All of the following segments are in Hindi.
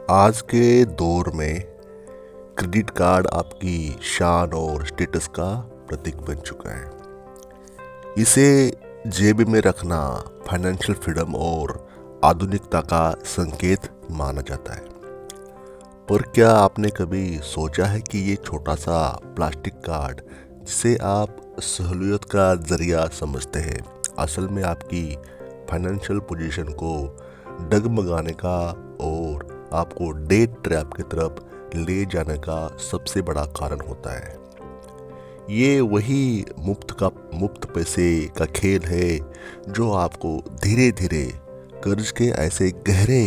आज के दौर में क्रेडिट कार्ड आपकी शान और स्टेटस का प्रतीक बन चुका है। इसे जेब में रखना फाइनेंशियल फ्रीडम और आधुनिकता का संकेत माना जाता है। पर क्या आपने कभी सोचा है कि ये छोटा सा प्लास्टिक कार्ड जिसे आप सहूलियत का जरिया समझते हैं, असल में आपकी फाइनेंशियल पोजीशन को डगमगाने का और आपको डेट ट्रैप की तरफ ले जाने का सबसे बड़ा कारण होता है। ये वही मुफ्त पैसे का खेल है जो आपको धीरे धीरे कर्ज के ऐसे गहरे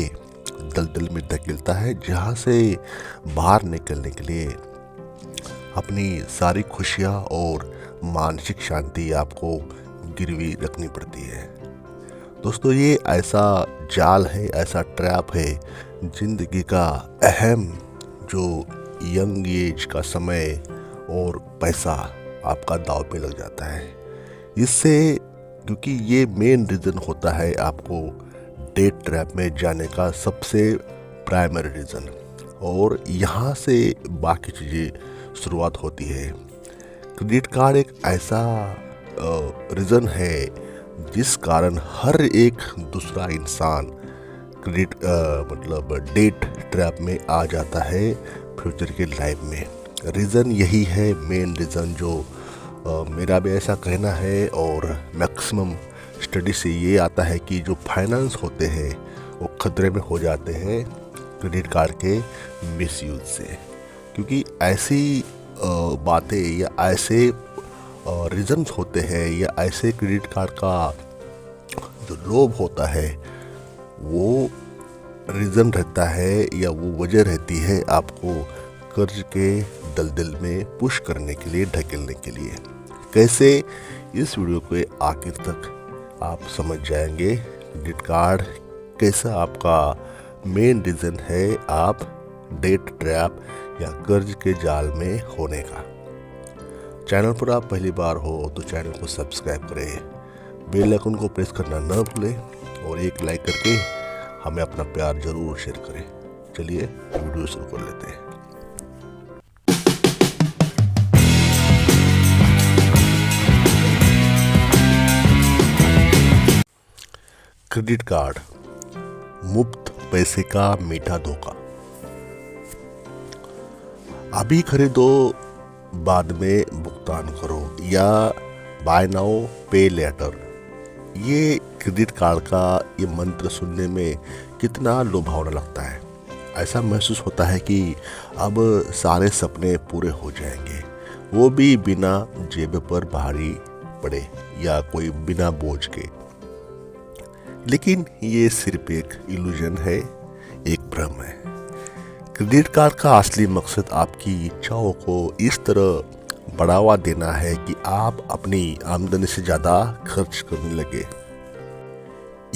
दलदल में धकेलता है जहाँ से बाहर निकलने के लिए अपनी सारी खुशियाँ और मानसिक शांति आपको गिरवी रखनी पड़ती है। दोस्तों, ये ऐसा जाल है, ऐसा ट्रैप है, जिंदगी का अहम जो यंग एज का समय और पैसा आपका दांव पे लग जाता है। इससे क्योंकि ये मेन रीज़न होता है आपको डेट ट्रैप में जाने का सबसे प्राइमरी रीज़न, और यहाँ से बाकी चीज़ें शुरुआत होती है। क्रेडिट कार्ड एक ऐसा रीज़न है जिस कारण हर एक दूसरा इंसान डेट ट्रैप में आ जाता है फ्यूचर के लाइफ में। रीज़न यही है, मेन रीज़न जो मेरा भी ऐसा कहना है और मैक्सिमम स्टडी से ये आता है कि जो फाइनेंस होते हैं वो खतरे में हो जाते हैं क्रेडिट कार्ड के मिसयूज से। क्योंकि ऐसी बातें या ऐसे रीज़न्स होते हैं या ऐसे क्रेडिट कार्ड का जो लोभ होता है वो रीज़न रहता है या वो वजह रहती है आपको कर्ज के दलदल में पुश करने के लिए, ढकेलने के लिए। कैसे, इस वीडियो के आखिर तक आप समझ जाएंगे क्रेडिट कार्ड कैसा आपका मेन रीज़न है आप डेट ट्रैप या कर्ज के जाल में होने का। चैनल पर आप पहली बार हो तो चैनल को सब्सक्राइब करें, बेल आइकन को प्रेस करना न भूलें और एक लाइक करके हमें अपना प्यार जरूर शेयर करें। चलिए वीडियो शुरू कर लेते हैं। क्रेडिट कार्ड, मुफ्त पैसे का मीठा धोखा। अभी खरीदो बाद में भुगतान करो या बाय नाउ पे लेटर। ये क्रेडिट कार्ड का ये मंत्र सुनने में कितना लुभावना लगता है। ऐसा महसूस होता है कि अब सारे सपने पूरे हो जाएंगे, वो भी बिना जेब पर भारी पड़े या कोई बिना बोझ के। लेकिन ये सिर्फ एक इल्यूजन है, एक भ्रम है। क्रेडिट कार्ड का असली मकसद आपकी इच्छाओं को इस तरह बढ़ावा देना है कि आप अपनी आमदनी से ज़्यादा खर्च करने लगे।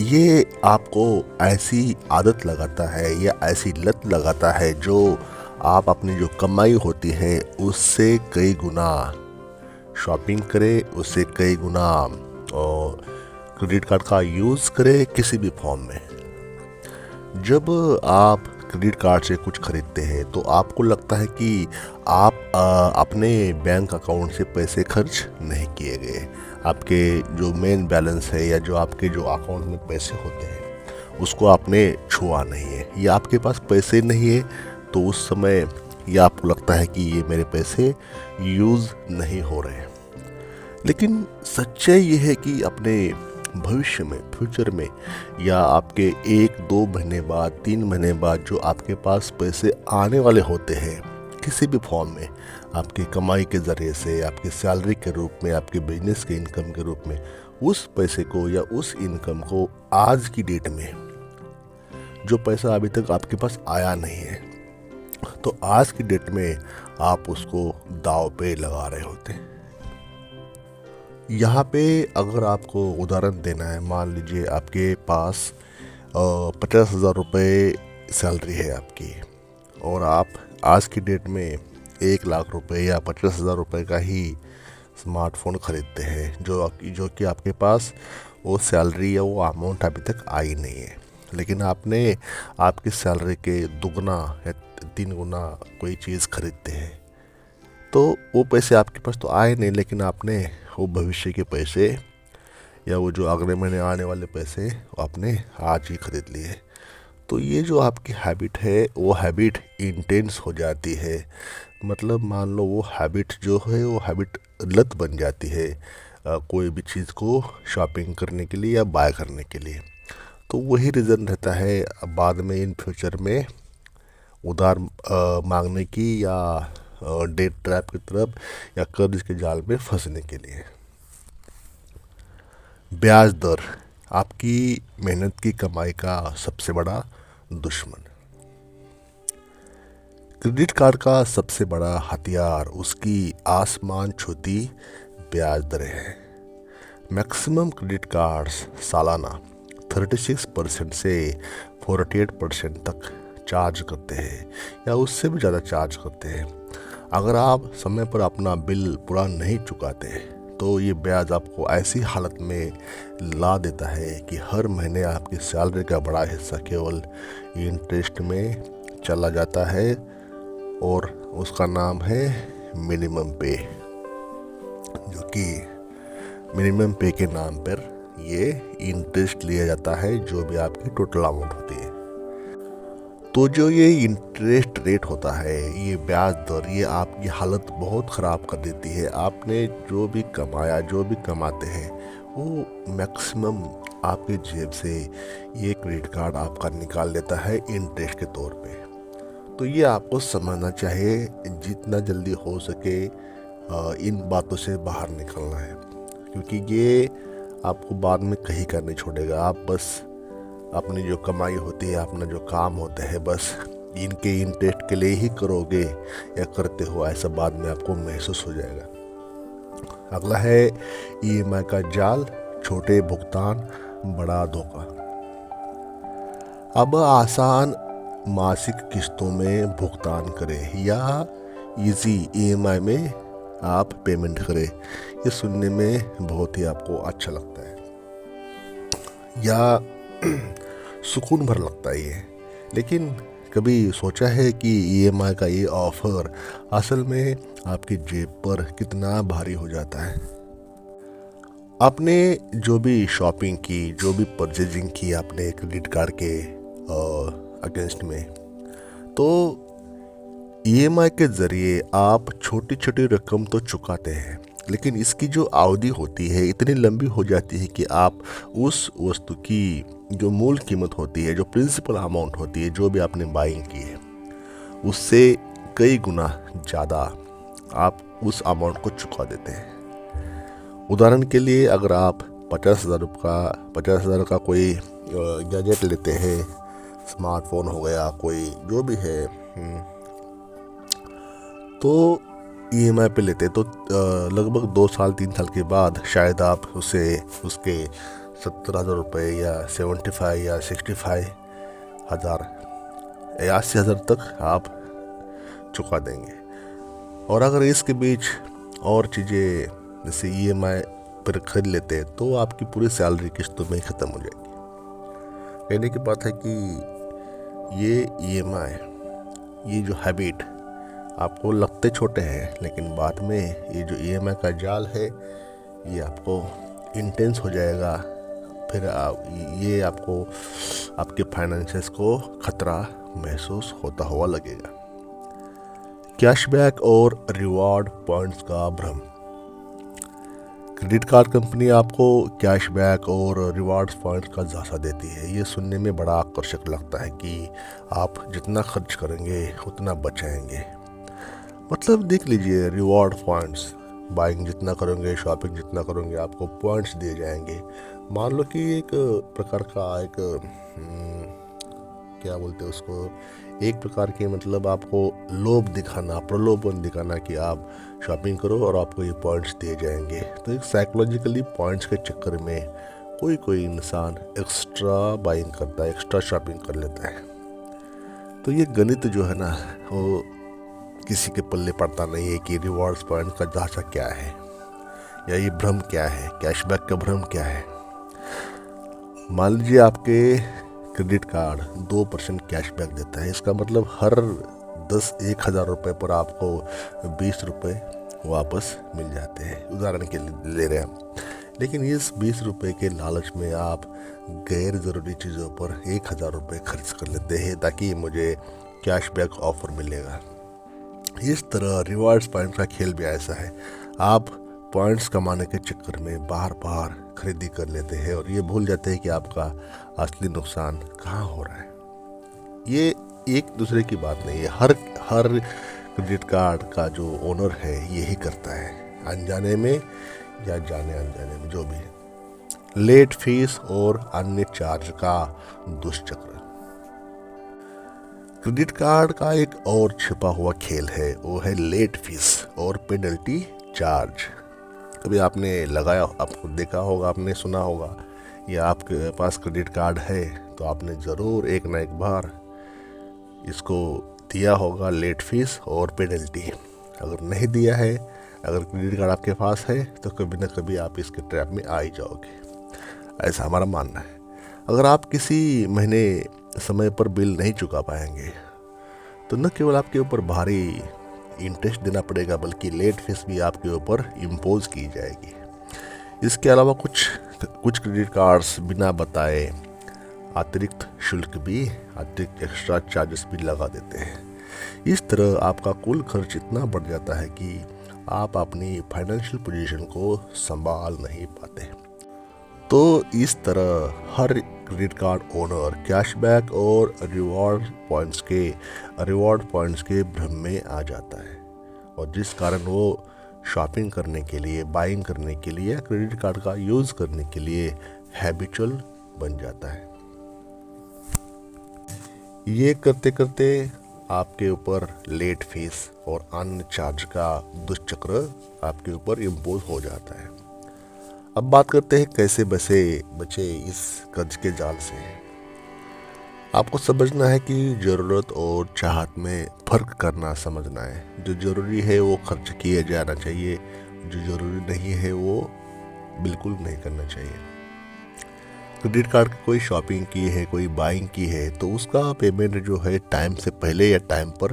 ये आपको ऐसी आदत लगाता है या ऐसी लत लगाता है जो आप अपनी जो कमाई होती है उससे कई गुना शॉपिंग करें, उससे कई गुना क्रेडिट कार्ड का यूज़ करें किसी भी फॉर्म में। जब आप क्रेडिट कार्ड से कुछ खरीदते हैं तो आपको लगता है कि आप अपने बैंक अकाउंट से पैसे खर्च नहीं किए गए। आपके जो मेन बैलेंस है या जो आपके जो अकाउंट में पैसे होते हैं उसको आपने छुआ नहीं है, या आपके पास पैसे नहीं है तो उस समय या आपको लगता है कि ये मेरे पैसे यूज़ नहीं हो रहे। लेकिन सच्चाई ये है कि अपने भविष्य में, फ्यूचर में, या आपके 1-2 महीने बाद, 3 महीने बाद जो आपके पास पैसे आने वाले होते हैं किसी भी फॉर्म में, आपकी कमाई के ज़रिए से, आपकी सैलरी के रूप में, आपके बिजनेस के इनकम के रूप में, उस पैसे को या उस इनकम को आज की डेट में जो पैसा अभी तक आपके पास आया नहीं है तो आज की डेट में आप उसको दांव पे लगा रहे होते हैं। यहाँ पे अगर आपको उदाहरण देना है, मान लीजिए आपके पास 50,000 रुपये सैलरी है आपकी और आप आज की डेट में 1 लाख रुपए या 50,000 रुपये का ही स्मार्टफोन ख़रीदते हैं जो कि आपके पास वो सैलरी या वो अमाउंट अभी तक आई नहीं है। लेकिन आपने आपकी सैलरी के दुगना या 3 गुना कोई चीज़ खरीदते हैं, तो वो पैसे आपके पास तो आए नहीं, लेकिन आपने वो भविष्य के पैसे या वो जो अगले महीने आने वाले पैसे वो आपने आज ही खरीद लिए। तो ये जो आपकी हैबिट है वो हैबिट इंटेंस हो जाती है। मतलब मान लो वो हैबिट जो है वो हैबिट लत बन जाती है कोई भी चीज़ को शॉपिंग करने के लिए या बाय करने के लिए। तो वही रीज़न रहता है बाद में इन फ्यूचर में उधार मांगने की या डेट ट्रैप की तरफ या कर्ज के जाल में फंसने के लिए। ब्याज दर आपकी मेहनत की कमाई का सबसे बड़ा दुश्मन। क्रेडिट कार्ड का सबसे बड़ा हथियार उसकी आसमान छूती ब्याज दरें हैं। मैक्सिमम क्रेडिट कार्ड्स सालाना 36% से 48% तक चार्ज करते हैं या उससे भी ज़्यादा चार्ज करते हैं। अगर आप समय पर अपना बिल पूरा नहीं चुकाते तो ये ब्याज आपको ऐसी हालत में ला देता है कि हर महीने आपकी सैलरी का बड़ा हिस्सा केवल इंटरेस्ट में चला जाता है, और उसका नाम है मिनिमम पे, जो कि मिनिमम पे के नाम पर ये इंटरेस्ट लिया जाता है जो भी आपकी टोटल अमाउंट होती है। तो जो ये इंटरेस्ट रेट होता है, ये ब्याज दर, ये आपकी हालत बहुत ख़राब कर देती है। आपने जो भी कमाया, जो भी कमाते हैं, वो मैक्सिमम आपके जेब से ये क्रेडिट कार्ड आपका निकाल लेता है इंटरेस्ट के तौर पे। तो ये आपको समझना चाहिए, जितना जल्दी हो सके इन बातों से बाहर निकलना है, क्योंकि ये आपको बाद में कहीं का नहीं छोड़ेगा। आप बस अपनी जो कमाई होती है, अपना जो काम होता है, बस इनके इंटरेस्ट के लिए ही करोगे या करते हो, ऐसा बाद में आपको महसूस हो जाएगा। अगला है ईएमआई का जाल, छोटे भुगतान बड़ा धोखा। अब आसान मासिक किस्तों में भुगतान करें या इजी ईएमआई में आप पेमेंट करें, ये सुनने में बहुत ही आपको अच्छा लगता है या सुकून भर लगता है ये। लेकिन कभी सोचा है कि ईएमआई का ये ऑफर असल में आपकी जेब पर कितना भारी हो जाता है? आपने जो भी शॉपिंग की, जो भी परचेजिंग की आपने क्रेडिट कार्ड के अगेंस्ट में, तो ईएमआई के ज़रिए आप छोटी छोटी रकम तो चुकाते हैं, लेकिन इसकी जो अवधि होती है इतनी लंबी हो जाती है कि आप उस वस्तु की जो मूल कीमत होती है, जो प्रिंसिपल अमाउंट होती है, जो भी आपने बाइंग की है, उससे कई गुना ज़्यादा आप उस अमाउंट को चुका देते हैं। उदाहरण के लिए अगर आप 50,000 का कोई गैजेट लेते हैं, स्मार्टफोन हो गया, कोई जो भी है, तो ईएमआई पे लेते तो लगभग 2-3 साल के बाद शायद आप उसके 70,000 रुपये या 75 या 65,000 या 80,000 तक आप चुका देंगे। और अगर इसके बीच और चीज़ें जैसे ईएमआई पर खरीद लेते हैं तो आपकी पूरी सैलरी किस्तों में ही ख़त्म हो जाएगी। कहने की बात है कि ये ईएमआई, ये जो हैबिट आपको लगते छोटे हैं, लेकिन बाद में ये जो ईएमआई का जाल है ये आपको इंटेंस हो जाएगा। फिर ये आपको आपके फाइनेंसेस को खतरा महसूस होता हुआ लगेगा। कैशबैक और रिवॉर्ड पॉइंट्स का भ्रम। क्रेडिट कार्ड कंपनी आपको कैशबैक और रिवॉर्ड्स पॉइंट्स का झांसा देती है। ये सुनने में बड़ा आकर्षक लगता है कि आप जितना खर्च करेंगे उतना बचाएंगे। मतलब देख लीजिए, रिवॉर्ड पॉइंट्स, बाइंग जितना करोगे, शॉपिंग जितना करोगे, आपको पॉइंट्स दिए जाएंगे। मान लो कि एक प्रकार का एक क्या बोलते हैं उसको, एक प्रकार के मतलब आपको लोभ दिखाना, प्रलोभन दिखाना कि आप शॉपिंग करो और आपको ये पॉइंट्स दिए जाएंगे। तो एक साइकोलॉजिकली पॉइंट्स के चक्कर में कोई इंसान एक्स्ट्रा बाइंग करता है, एक्स्ट्रा शॉपिंग कर लेता है। तो ये गणित जो है ना, वो किसी के पल्ले पड़ता नहीं है कि रिवॉर्ड्स पॉइंट का ढांचा क्या है या ये भ्रम क्या है, कैशबैक का भ्रम क्या है। मान लीजिए आपके क्रेडिट कार्ड 2% कैशबैक देता है। इसका मतलब हर 1,000 रुपये पर आपको 20 रुपये वापस मिल जाते हैं, उदाहरण के लिए ले रहे हैं हम। लेकिन इस 20 रुपये के लालच में आप गैर ज़रूरी चीज़ों पर 1,000 रुपये खर्च कर लेते हैं ताकि मुझे कैशबैक ऑफर मिलेगा। इस तरह रिवार्ड्स पॉइंट का खेल भी ऐसा है। आप पॉइंट्स कमाने के चक्कर में बार बार खरीदी कर लेते हैं और ये भूल जाते हैं कि आपका असली नुकसान कहाँ हो रहा है। ये एक दूसरे की बात नहीं है, हर क्रेडिट कार्ड का जो ओनर है यही करता है, अनजाने में या जाने अनजाने में, जो भी है। लेट फीस और अन्य चार्ज का दुष्चक्र। क्रेडिट कार्ड का एक और छिपा हुआ खेल है, वो है लेट फीस और पेनल्टी चार्ज। कभी आपने लगाया, आपको देखा होगा, आपने सुना होगा, या आपके पास क्रेडिट कार्ड है तो आपने ज़रूर एक ना एक बार इसको दिया होगा, लेट फीस और पेनल्टी। अगर नहीं दिया है, अगर क्रेडिट कार्ड आपके पास है तो कभी ना कभी आप इसके ट्रैप में आ ही जाओगे, ऐसा हमारा मानना है। अगर आप किसी महीने समय पर बिल नहीं चुका पाएंगे तो न केवल आपके ऊपर भारी इंटरेस्ट देना पड़ेगा बल्कि लेट फीस भी आपके ऊपर इम्पोज की जाएगी। इसके अलावा कुछ क्रेडिट कार्ड्स बिना बताए अतिरिक्त शुल्क भी, अतिरिक्त एक्स्ट्रा चार्जेस भी लगा देते हैं। इस तरह आपका कुल खर्च इतना बढ़ जाता है कि आप अपनी फाइनेंशियल पोजीशन को संभाल नहीं पाते। तो इस तरह हर क्रेडिट कार्ड ओनर कैशबैक और रिवॉर्ड पॉइंट्स के भ्रम में आ जाता है, और जिस कारण वो शॉपिंग करने के लिए, बाइंग करने के लिए, क्रेडिट कार्ड का यूज़ करने के लिए हैबिचुअल बन जाता है। ये करते करते आपके ऊपर लेट फीस और अन्य चार्ज का दुष्चक्र आपके ऊपर इम्पोज हो जाता है। अब बात करते हैं कैसे बचे इस कर्ज के जाल से। आपको समझना है कि ज़रूरत और चाहत में फ़र्क करना समझना है। जो ज़रूरी है वो खर्च किया जाना चाहिए, जो ज़रूरी नहीं है वो बिल्कुल नहीं करना चाहिए। क्रेडिट कार्ड की कोई शॉपिंग की है, कोई बाइंग की है तो उसका पेमेंट जो है टाइम से पहले या टाइम पर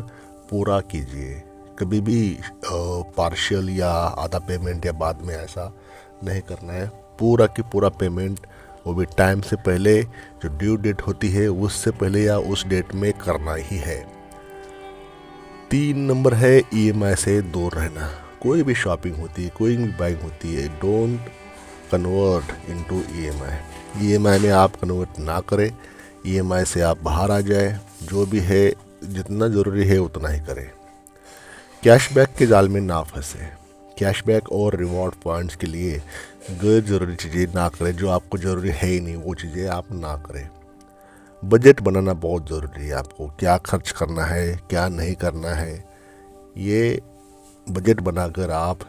पूरा कीजिए। कभी भी पार्शियल या आधा पेमेंट या बाद में ऐसा नहीं करना है। पूरा की पूरा पेमेंट, वो भी टाइम से पहले, जो ड्यू डेट होती है उससे पहले या उस डेट में करना ही है। 3 नंबर है EMI से दूर रहना। कोई भी शॉपिंग होती है, कोई भी बाइंग होती है, डोंट कन्वर्ट इनटू EMI में आप कन्वर्ट ना करें। EMI से आप बाहर आ जाए, जो भी है जितना ज़रूरी है उतना ही करें। कैशबैक के जाल में ना फंसे। कैशबैक और रिवॉर्ड पॉइंट्स के लिए गैर ज़रूरी चीज़ें ना करें, जो आपको ज़रूरी है ही नहीं वो चीज़ें आप ना करें। बजट बनाना बहुत ज़रूरी है। आपको क्या खर्च करना है, क्या नहीं करना है, ये बजट बनाकर आप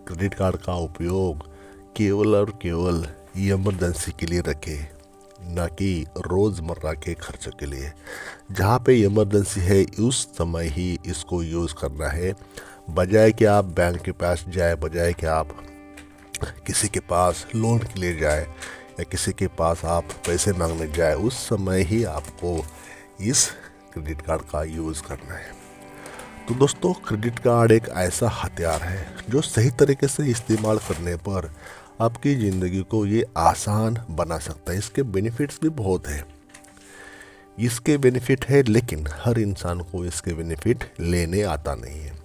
क्रेडिट कार्ड का उपयोग केवल और केवल इमरजेंसी के लिए रखें, ना कि रोज़मर्रा के खर्चों के लिए। जहाँ पे इमरजेंसी है उस समय ही इसको यूज़ करना है, बजाय कि आप बैंक के पास जाए, बजाय कि आप किसी के पास लोन के लिए जाए या किसी के पास आप पैसे मांगने जाए, उस समय ही आपको इस क्रेडिट कार्ड का यूज़ करना है। तो दोस्तों, क्रेडिट कार्ड एक ऐसा हथियार है जो सही तरीके से इस्तेमाल करने पर आपकी ज़िंदगी को ये आसान बना सकता है। इसके बेनिफिट्स भी बहुत हैं। इसके बेनिफिट है, लेकिन हर इंसान को इसके बेनिफिट लेने आता नहीं है।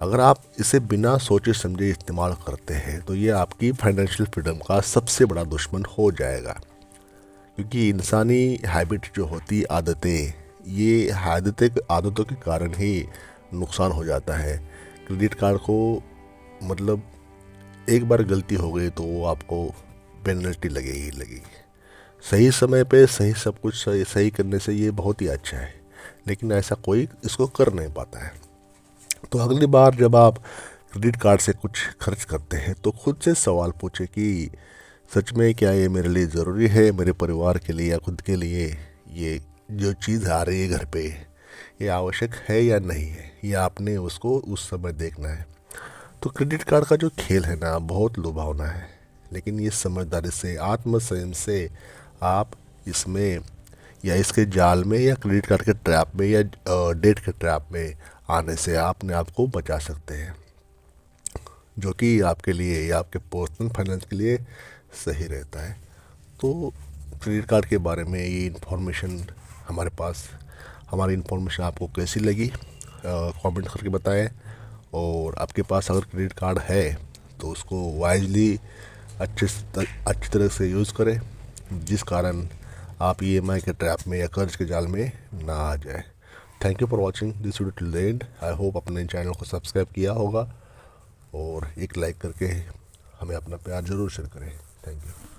अगर आप इसे बिना सोचे समझे इस्तेमाल करते हैं तो ये आपकी फाइनेंशियल फ्रीडम का सबसे बड़ा दुश्मन हो जाएगा, क्योंकि इंसानी हैबिट जो होती, आदतें, ये आदतों के कारण ही नुकसान हो जाता है। क्रेडिट कार्ड को मतलब एक बार गलती हो गई तो वो आपको पेनल्टी लगेगी। सही समय पे सब कुछ सही करने से ये बहुत ही अच्छा है, लेकिन ऐसा कोई इसको कर नहीं पाता है। तो अगली बार जब आप क्रेडिट कार्ड से कुछ खर्च करते हैं तो खुद से सवाल पूछें कि सच में क्या ये मेरे लिए ज़रूरी है, मेरे परिवार के लिए या खुद के लिए ये जो चीज़ आ रही है घर पे, ये आवश्यक है या नहीं है, या आपने उसको उस समय देखना है। तो क्रेडिट कार्ड का जो खेल है ना, बहुत लुभावना है, लेकिन ये समझदारी से, आत्मसंयम से आप इसमें या इसके जाल में या क्रेडिट कार्ड के ट्रैप में या डेट के ट्रैप में आने से आप अपने आप को बचा सकते हैं, जो कि आपके लिए या आपके पर्सनल फाइनेंस के लिए सही रहता है। तो क्रेडिट कार्ड के बारे में ये इन्फॉर्मेशन हमारे पास, हमारी इन्फॉर्मेशन आपको कैसी लगी कमेंट करके बताएं। और आपके पास अगर क्रेडिट कार्ड है तो उसको वाइजली अच्छी तरह से यूज़ करें, जिस कारण आप ईएमआई के ट्रैप में या कर्ज के जाल में ना आ जाए। Thank you for watching this video till the end. I hope अपने चैनल को सब्सक्राइब किया होगा और एक लाइक करके हमें अपना प्यार ज़रूर शेयर करें। Thank you.